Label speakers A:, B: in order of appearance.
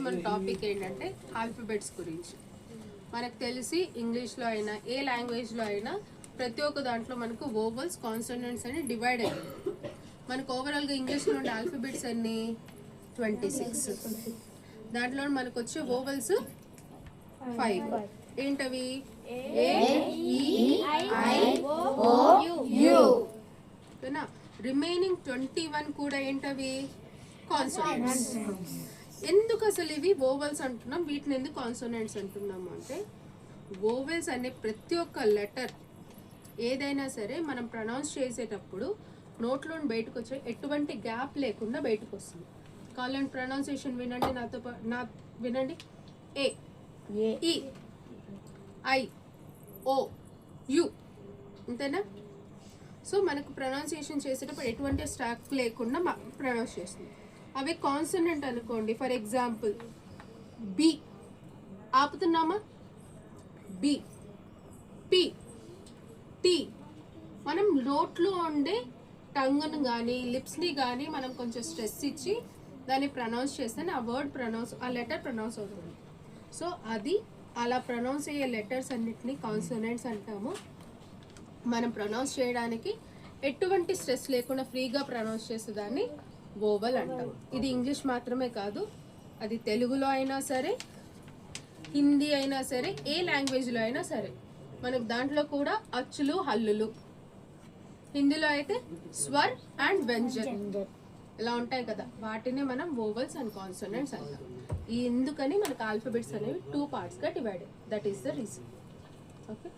A: మన టాపిక్ ఏంటంటే ఆల్ఫాబెట్స్ గురించి. మనకు తెలిసి ఇంగ్లీష్లో అయినా ఏ లాంగ్వేజ్లో అయినా ప్రతి ఒక్క దాంట్లో మనకు వోవల్స్ కాన్సోనెంట్స్ అని డివైడ్ అయ్యాయి. మనకు ఓవరాల్గా ఇంగ్లీష్లో ఉండే ఆల్ఫాబెట్స్ అన్ని 26. దాంట్లో మనకు వచ్చే వోవల్స్ 5. ఏంటవి? రిమైనింగ్ 21 కూడా ఏంటవి? కాన్సోనెంట్స్. ఎందుకు అసలు ఇవి వోవెల్స్ అంటున్నాం, వీటిని ఎందుకు కాన్సోనెంట్స్ అంటున్నాము అంటే, వోవెల్స్ అనే ప్రతి ఒక్క లెటర్ ఏదైనా సరే మనం ప్రొనౌన్స్ చేసేటప్పుడు నోట్లో బయటకు వచ్చే ఎటువంటి గ్యాప్ లేకుండా బయటకు వస్తుంది. కావాలంటే ప్రొనౌన్సియేషన్ వినండి, నా వినండి. A, E, I, O, U, అంతేనా? సో మనకు ప్రొనౌన్సియేషన్ చేసేటప్పుడు ఎటువంటి స్టాక్ లేకుండా ప్రొనౌన్స్ చేస్తుంది. అవి కాన్సనెంట్ అనుకోండి, ఫర్ ఎగ్జాంపుల్ బి ఆపుతున్నామా, బి, పి, టి. మనం నోట్లో ఉండే టంగ్ను కానీ లిప్స్ని కానీ మనం కొంచెం స్ట్రెస్ ఇచ్చి దాన్ని ప్రొనౌన్స్ చేస్తే ఆ వర్డ్ ఆ లెటర్ ప్రొనౌన్స్ అవుతుంది. సో అది అలా ప్రొనౌన్స్ అయ్యే లెటర్స్ అన్నిటిని కాన్సోనెంట్స్ అంటాము. మనం ప్రొనౌన్స్ చేయడానికి ఎటువంటి స్ట్రెస్ లేకుండా ఫ్రీగా ప్రొనౌన్స్ చేసే దాన్ని వోవెల్ అంటాం. ఇది ఇంగ్లీష్ మాత్రమే కాదు, అది తెలుగులో అయినా సరే, హిందీ అయినా సరే, ఏ లాంగ్వేజ్లో అయినా సరే మనకు దాంట్లో కూడా అచ్చులు హల్లులు. హిందీలో అయితే స్వర్ అండ్ వ్యంజన్ ఇలా ఉంటాయి కదా, వాటిని మనం వోవెల్స్ అండ్ కాన్సోనెంట్స్ అంటాం. ఎందుకని మనకు ఆల్ఫాబెట్స్ అనేవి 2 పార్ట్స్గా divided. That is the reason. Okay.